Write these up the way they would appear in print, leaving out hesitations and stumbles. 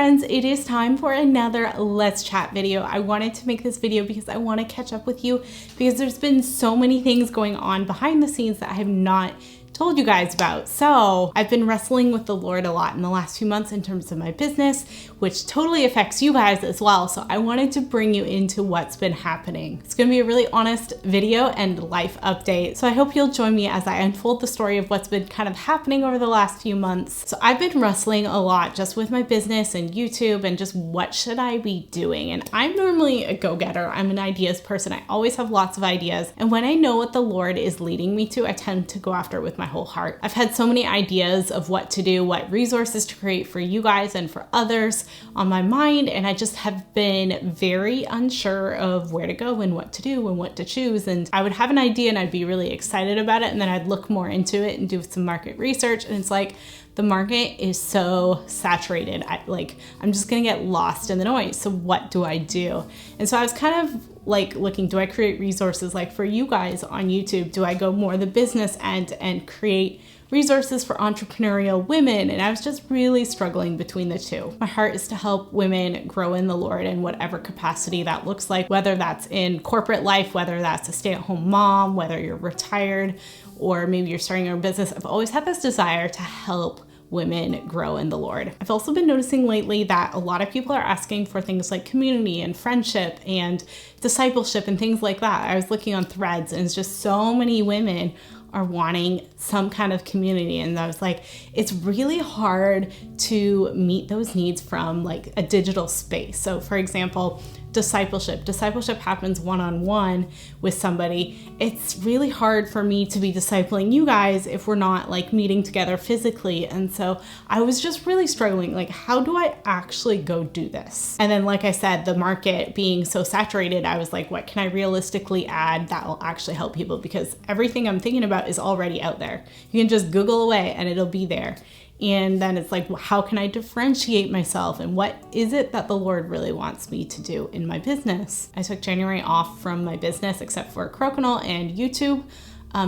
friends, it is time for another Let's Chat video. I wanted to make this video because I want to catch up with you because there's been so many things going on behind the scenes that I have not told you guys about. So I've been wrestling with the Lord a lot in the last few months in terms of my business, which totally affects you guys as well. So I wanted to bring you into what's been happening. It's going to be a really honest video and life update. So I hope you'll join me as I unfold the story of what's been kind of happening over the last few months. So I've been wrestling a lot just with my business and YouTube and just what should I be doing? And I'm normally a go-getter. I'm an ideas person. I always have lots of ideas. And when I know what the Lord is leading me to, I tend to go after it with my whole heart. I've had so many ideas of what to do, what resources to create for you guys and for others on my mind, and I just have been very unsure of where to go and what to do and what to choose. And I would have an idea and I'd be really excited about it, and then I'd look more into it and do some market research, and it's like the market is so saturated. I'm just gonna get lost in the noise. So what do I do? And so I was kind of like looking, do I create resources like for you guys on YouTube? Do I go more the business end and create resources for entrepreneurial women? And I was just really struggling between the two. My heart is to help women grow in the Lord in whatever capacity that looks like, whether that's in corporate life, whether that's a stay-at-home mom, whether you're retired, or maybe you're starting your own business. I've always had this desire to help women grow in the Lord. I've also been noticing lately that a lot of people are asking for things like community and friendship and discipleship and things like that. I was looking on Threads and it's just so many women are wanting some kind of community. And I was like, it's really hard to meet those needs from like a digital space. So for example, discipleship happens one-on-one with somebody. It's really hard for me to be discipling you guys if we're not like meeting together physically. And so I was just really struggling, like, how do I actually go do this? And then, like I said, the market being so saturated, I was like, what can I realistically add that will actually help people? Because everything I'm thinking about is already out there. You can just Google away and it'll be there. And then it's like, well, how can I differentiate myself? And what is it that the Lord really wants me to do in my business? I took January off from my business, except for Crokinole and YouTube,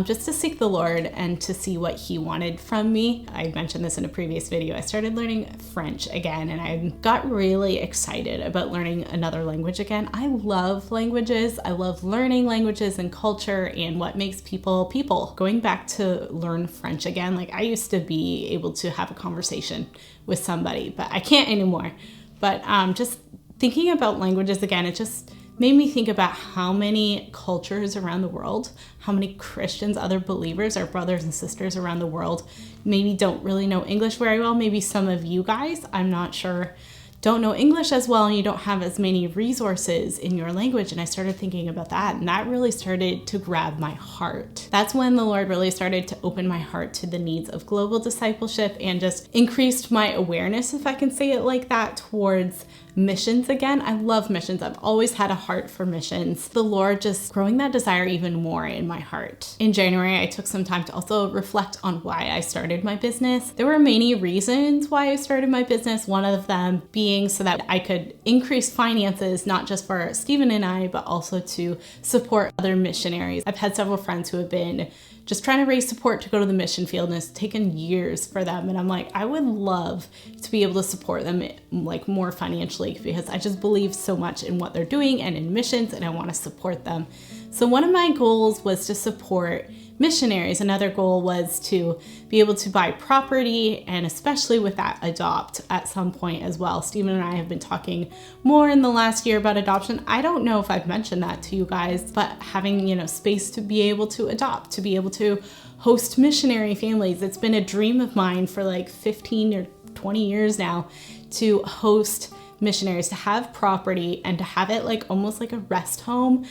just to seek the Lord and to see what He wanted from me. I mentioned this in a previous video. I started learning French again, and I got really excited about learning another language again. I love languages. I love learning languages and culture and what makes people people. Going back to learn French again, like I used to be able to have a conversation with somebody, but I can't anymore. But just thinking about languages again, it just made me think about how many cultures around the world, how many Christians, other believers, our brothers and sisters around the world maybe don't really know English very well. Maybe some of you guys, I'm not sure, don't know English as well, and you don't have as many resources in your language. And I started thinking about that, and that really started to grab my heart. That's when the Lord really started to open my heart to the needs of global discipleship and just increased my awareness, if I can say it like that, towards missions again. I love missions. I've always had a heart for missions. The Lord just growing that desire even more in my heart. In January, I took some time to also reflect on why I started my business. There were many reasons why I started my business. One of them being so that I could increase finances, not just for Stephen and I, but also to support other missionaries. I've had several friends who have been just trying to raise support to go to the mission field, and it's taken years for them. And I'm like, I would love to be able to support them like more financially, because I just believe so much in what they're doing and in missions, and I want to support them. So one of my goals was to support missionaries. Another goal was to be able to buy property, and especially with that, adopt at some point as well. Stephen and I have been talking more in the last year about adoption. I don't know if I've mentioned that to you guys, but having, space to be able to adopt, to be able to host missionary families. It's been a dream of mine for like 15 or 20 years now to host missionaries, to have property and to have it like almost like a rest home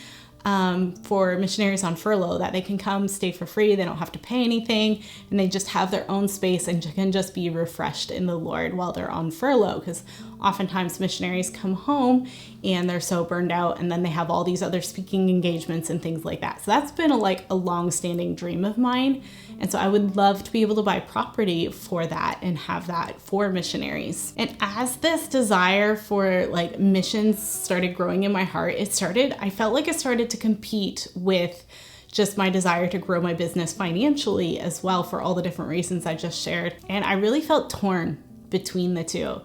for missionaries on furlough, that they can come stay for free. They don't have to pay anything, and they just have their own space and can just be refreshed in the Lord while they're on furlough. Because oftentimes missionaries come home and they're so burned out, and then they have all these other speaking engagements and things like that. So that's been a long-standing dream of mine. And so I would love to be able to buy property for that and have that for missionaries. And as this desire for like missions started growing in my heart, I felt like it started to compete with just my desire to grow my business financially as well, for all the different reasons I just shared. And I really felt torn between the two.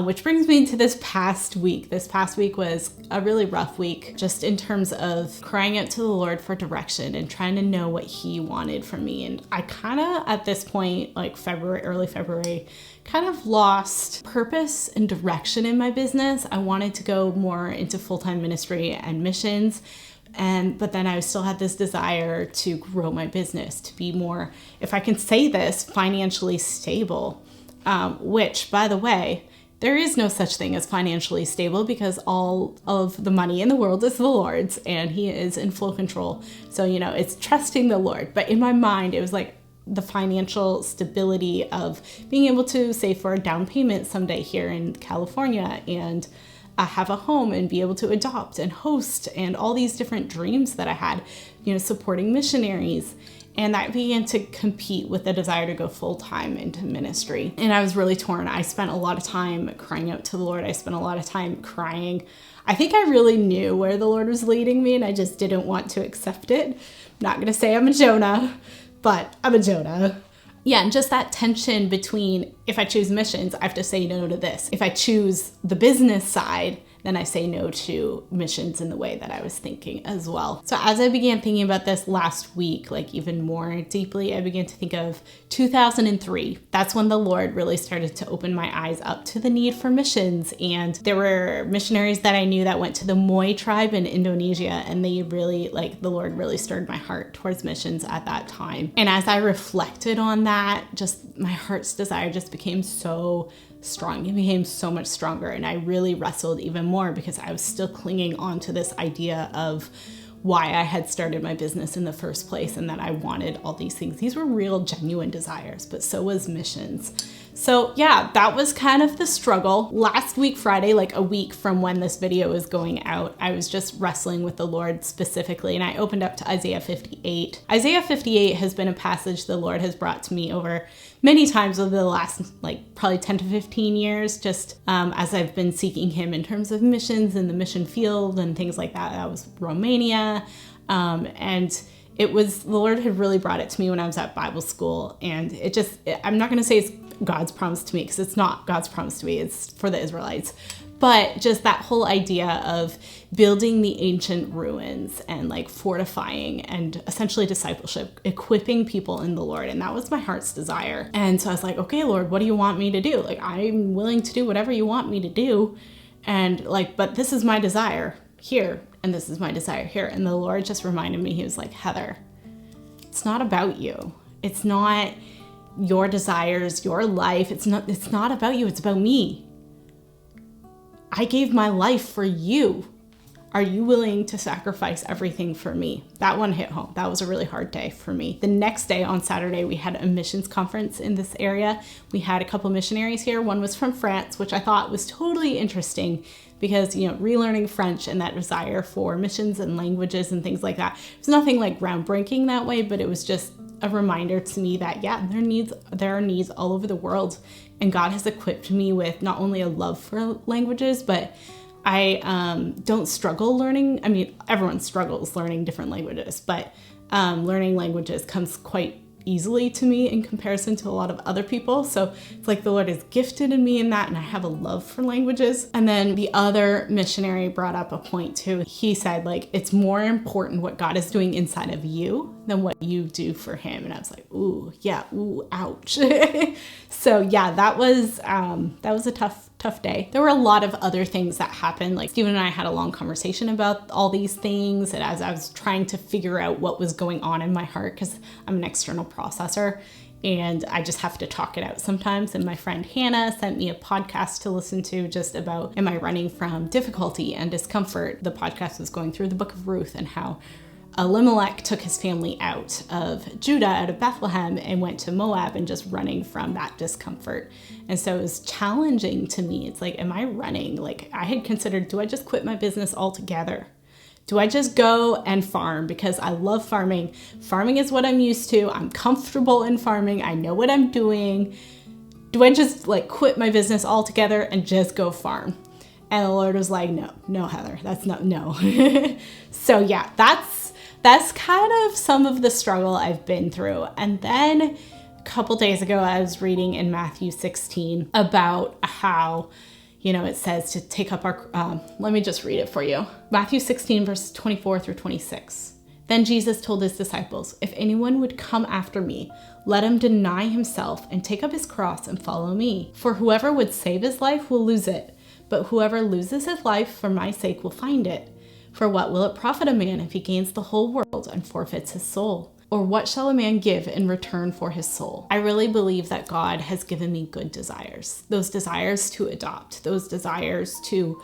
Which brings me to this past week. This past week was a really rough week, just in terms of crying out to the Lord for direction and trying to know what he wanted from me. And I kind of, at this point, like early February, kind of lost purpose and direction in my business. I wanted to go more into full-time ministry and missions. But then I still had this desire to grow my business, to be more, if I can say this, financially stable, which, by the way, there is no such thing as financially stable because all of the money in the world is the Lord's and he is in full control. So, it's trusting the Lord. But in my mind, it was like the financial stability of being able to save for a down payment someday here in California and have a home and be able to adopt and host and all these different dreams that I had, supporting missionaries. And that began to compete with the desire to go full-time into ministry. And I was really torn. I spent a lot of time crying out to the Lord. I spent a lot of time crying. I think I really knew where the Lord was leading me and I just didn't want to accept it. I'm not going to say I'm a Jonah, but I'm a Jonah. Yeah, and just that tension between, if I choose missions, I have to say no to this. If I choose the business side, then I say no to missions in the way that I was thinking as well. So as I began thinking about this last week, like even more deeply, I began to think of 2003. That's when the Lord really started to open my eyes up to the need for missions. And there were missionaries that I knew that went to the Moy tribe in Indonesia, and they really, the Lord really stirred my heart towards missions at that time. And as I reflected on that, just my heart's desire just became so strong. It became so much stronger, and I really wrestled even more because I was still clinging on to this idea of why I had started my business in the first place and that I wanted all these things. These were real, genuine desires, but so was missions. So yeah, that was kind of the struggle. Last week, Friday, like a week from when this video is going out, I was just wrestling with the Lord specifically, and I opened up to Isaiah 58. Isaiah 58 has been a passage the Lord has brought to me over many times over the last probably 10 to 15 years, just as I've been seeking him in terms of missions in the mission field and things like that. That was Romania. And it was, the Lord had really brought it to me when I was at Bible school. And I'm not going to say it's God's promise to me because it's not God's promise to me. It's for the Israelites. But just that whole idea of building the ancient ruins and fortifying and essentially discipleship, equipping people in the Lord. And that was my heart's desire. And so I was like, okay, Lord, what do you want me to do? I'm willing to do whatever you want me to do. And but this is my desire here. And this is my desire here. And the Lord just reminded me, he was like, Heather, it's not about you. It's not your desires, your life. It's not about you. It's about me. I gave my life for you. Are you willing to sacrifice everything for me? That one hit home. That was a really hard day for me. The next day on Saturday, we had a missions conference in this area. We had a couple missionaries here. One was from France, which I thought was totally interesting because, relearning French and that desire for missions and languages and things like that. It's nothing groundbreaking that way, but it was just a reminder to me that, there are needs all over the world. And God has equipped me with not only a love for languages, but I don't struggle learning. I mean, everyone struggles learning different languages, but learning languages comes quite easily to me in comparison to a lot of other people. So it's the Lord has gifted in me in that, and I have a love for languages. And then the other missionary brought up a point too. He said it's more important what God is doing inside of you than what you do for him. And I was like, ooh, ouch. So yeah, that was a tough day. There were a lot of other things that happened. Stephen and I had a long conversation about all these things, and as I was trying to figure out what was going on in my heart, because I'm an external processor and I just have to talk it out sometimes. And my friend Hannah sent me a podcast to listen to just about, am I running from difficulty and discomfort? The podcast was going through the book of Ruth and how Elimelech took his family out of Judah, out of Bethlehem, and went to Moab, and just running from that discomfort. And so it was challenging to me. It's am I running? I had considered, do I just quit my business altogether? Do I just go and farm? Because I love farming. Farming is what I'm used to. I'm comfortable in farming. I know what I'm doing. Do I just quit my business altogether and just go farm? And the Lord was like, no, Heather, that's not, no. So yeah, that's kind of some of the struggle I've been through. And then a couple days ago, I was reading in Matthew 16 about how it says to take up our, let me just read it for you. Matthew 16, verses 24 through 26. Then Jesus told his disciples, if anyone would come after me, let him deny himself and take up his cross and follow me. For whoever would save his life will lose it, but whoever loses his life for my sake will find it. For what will it profit a man if he gains the whole world and forfeits his soul? Or what shall a man give in return for his soul? I really believe that God has given me good desires. Those desires to adopt, those desires to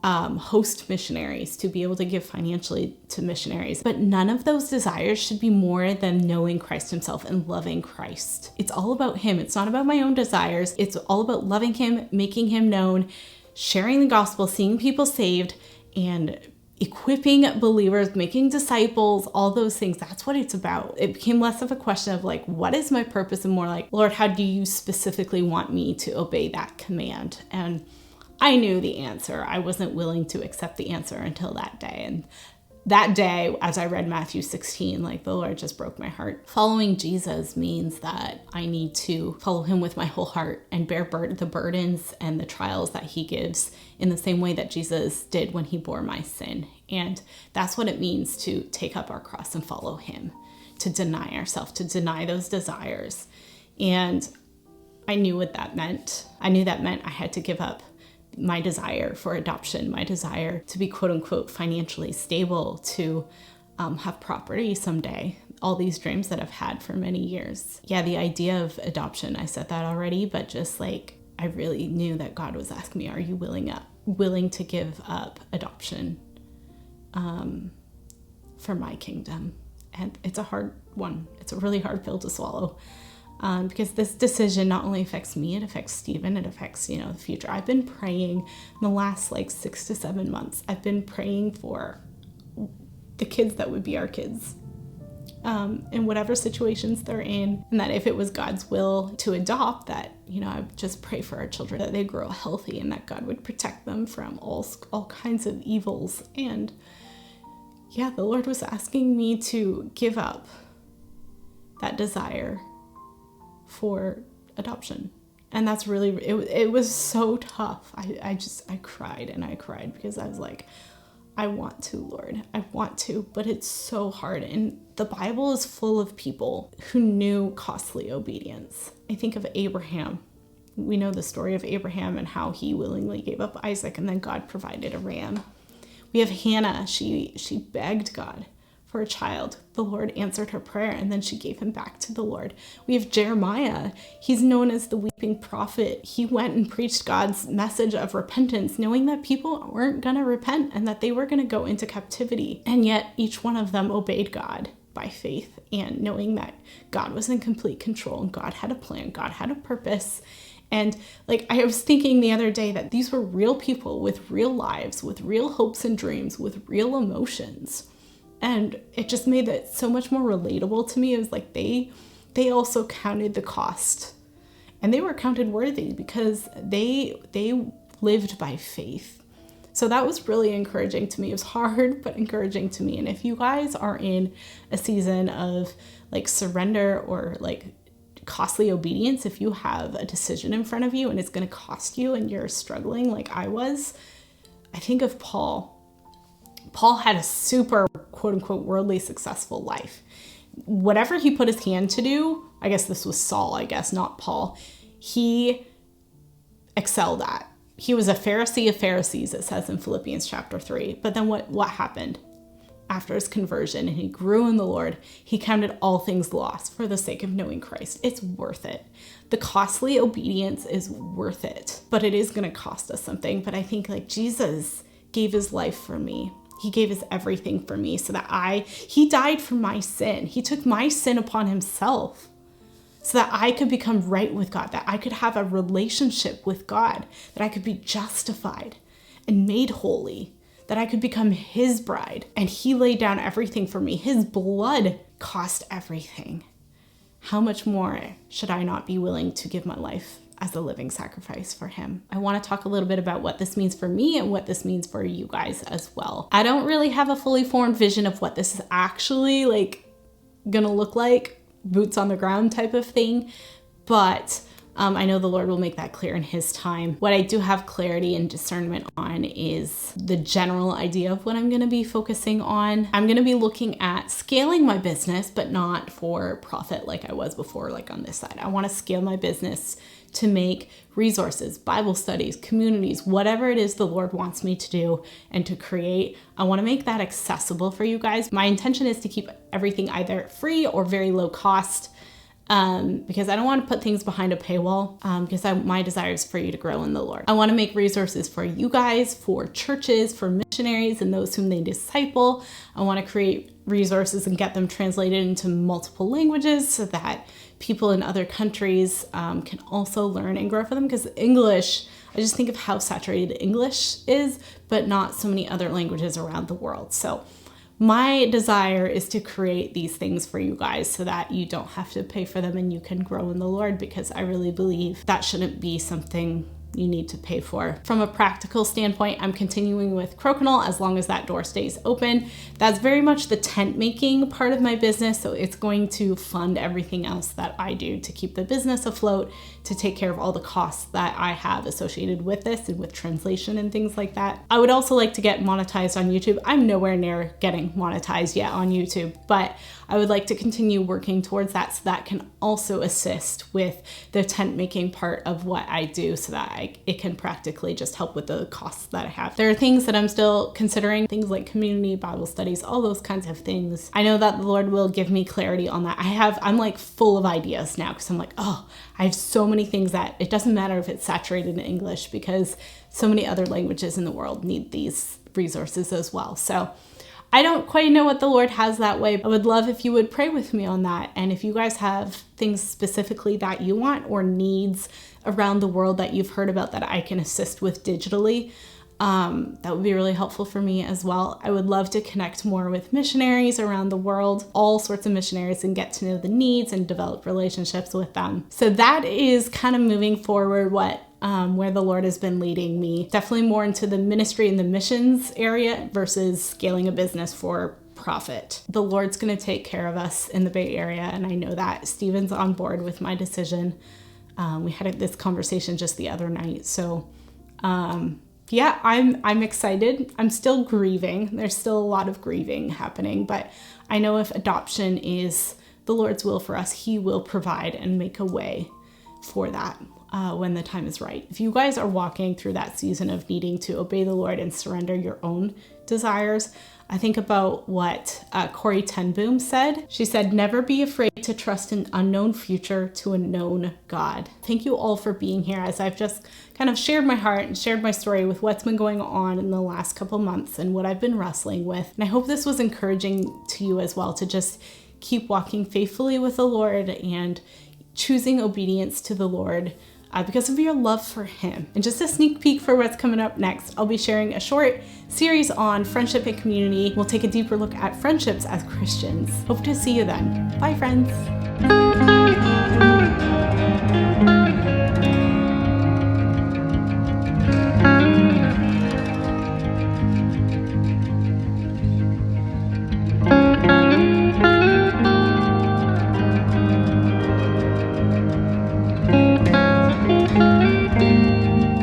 host missionaries, to be able to give financially to missionaries. But none of those desires should be more than knowing Christ himself and loving Christ. It's all about him. It's not about my own desires. It's all about loving him, making him known, sharing the gospel, seeing people saved, and equipping believers, making disciples, all those things. That's what it's about. It became less of a question of like, what is my purpose? And more like, Lord, how do you specifically want me to obey that command? And I knew the answer. I wasn't willing to accept the answer until that day. And that day, as I read Matthew 16, like the Lord just broke my heart. Following Jesus means that I need to follow him with my whole heart and bear the burdens and the trials that he gives in the same way that Jesus did when he bore my sin. And that's what it means to take up our cross and follow him, to deny ourselves, to deny those desires. And I knew what that meant. I knew that meant I had to give up my desire for adoption, my desire to be quote unquote financially stable, to have property someday, all these dreams that I've had for many years. Yeah, the idea of adoption, I said that already, but just like, I really knew that God was asking me, are you willing to give up adoption for my kingdom? And it's a hard one. It's a really hard pill to swallow. Because this decision not only affects me, it affects Stephen, it affects, the future. I've been praying in the last 6 to 7 months. I've been praying for the kids that would be our kids, in whatever situations they're in. And that if it was God's will to adopt, that, I would just pray for our children, that they grow healthy and that God would protect them from all kinds of evils. And yeah, the Lord was asking me to give up that desire for adoption. And that's really, it was so tough. I cried and I cried because I was like, I want to, Lord, I want to, but it's so hard. And the Bible is full of people who knew costly obedience. I think of Abraham. We know the story of Abraham and how he willingly gave up Isaac and then God provided a ram. We have Hannah. She begged God for a child. The Lord answered her prayer and then she gave him back to the Lord. We have Jeremiah. He's known as the weeping prophet. He went and preached God's message of repentance, knowing that people weren't going to repent and that they were going to go into captivity. And yet each one of them obeyed God by faith and knowing that God was in complete control and God had a plan, God had a purpose. And I was thinking the other day that these were real people with real lives, with real hopes and dreams, with real emotions. And it just made it so much more relatable to me. It was like they also counted the cost. And they were counted worthy because they lived by faith. So that was really encouraging to me. It was hard, but encouraging to me. And if you guys are in a season of surrender or costly obedience, if you have a decision in front of you and it's going to cost you and you're struggling like I was, I think of Paul. Paul had a super quote unquote worldly successful life. Whatever he put his hand to do, I guess this was Saul, not Paul, he excelled at. He was a Pharisee of Pharisees, it says in Philippians chapter 3. But then what happened? After his conversion and he grew in the Lord, he counted all things lost for the sake of knowing Christ. It's worth it. The costly obedience is worth it, but it is going to cost us something. But I think Jesus gave his life for me. He gave his everything for me so that he died for my sin. He took my sin upon himself so that I could become right with God, that I could have a relationship with God, that I could be justified and made holy, that I could become his bride. And he laid down everything for me. His blood cost everything. How much more should I not be willing to give my life as a living sacrifice for him? I want to talk a little bit about what this means for me and what this means for you guys as well. I don't really have a fully formed vision of what this is actually gonna look like, boots on the ground type of thing, but I know the Lord will make that clear in His time. What I do have clarity and discernment on is the general idea of what I'm going to be focusing on. I'm going to be looking at scaling my business, but not for profit like I was before, like on this side. I want to scale my business to make resources, Bible studies, communities, whatever it is the Lord wants me to do and to create. I want to make that accessible for you guys. My intention is to keep everything either free or very low cost, because I don't want to put things behind a paywall, because my desire is for you to grow in the Lord. I want to make resources for you guys, for churches, for missionaries and those whom they disciple. I want to create resources and get them translated into multiple languages so that people in other countries can also learn and grow for them, because English, I just think of how saturated English is, but not so many other languages around the world. So my desire is to create these things for you guys so that you don't have to pay for them and you can grow in the Lord, because I really believe that shouldn't be something you need to pay for. From a practical standpoint, I'm continuing with Crokinole as long as that door stays open. That's very much the tent making part of my business, so it's going to fund everything else that I do to keep the business afloat, to take care of all the costs that I have associated with this and with translation and things like that. I would also like to get monetized on YouTube. I'm nowhere near getting monetized yet on YouTube, but I would like to continue working towards that, so that can also assist with the tent making part of what I do, so that it can practically just help with the costs that I have. There are things that I'm still considering, things like community, Bible studies, all those kinds of things. I know that the Lord will give me clarity on that. I'm like full of ideas now, because I'm like, oh, I have so many things that it doesn't matter if it's saturated in English, because so many other languages in the world need these resources as well. So I don't quite know what the Lord has that way. I would love if you would pray with me on that. And if you guys have things specifically that you want, or needs around the world that you've heard about that I can assist with digitally, that would be really helpful for me as well. I would love to connect more with missionaries around the world, all sorts of missionaries, and get to know the needs and develop relationships with them. So that is kind of moving forward where the Lord has been leading me. Definitely more into the ministry and the missions area versus scaling a business for profit. The Lord's going to take care of us in the Bay Area, and I know that Stephen's on board with my decision. We had this conversation just the other night. So yeah, I'm excited. I'm still grieving. There's still a lot of grieving happening, but I know if adoption is the Lord's will for us, He will provide and make a way for that when the time is right. If you guys are walking through that season of needing to obey the Lord and surrender your own desires, I think about what Corrie ten Boom said. She said, "Never be afraid to trust an unknown future to a known God." Thank you all for being here, as I've just kind of shared my heart and shared my story with what's been going on in the last couple months and what I've been wrestling with. And I hope this was encouraging to you as well, to just keep walking faithfully with the Lord and choosing obedience to the Lord because of your love for Him. And just a sneak peek for what's coming up next, I'll be sharing a short series on friendship and community. We'll take a deeper look at friendships as Christians. Hope to see you then. Bye, friends.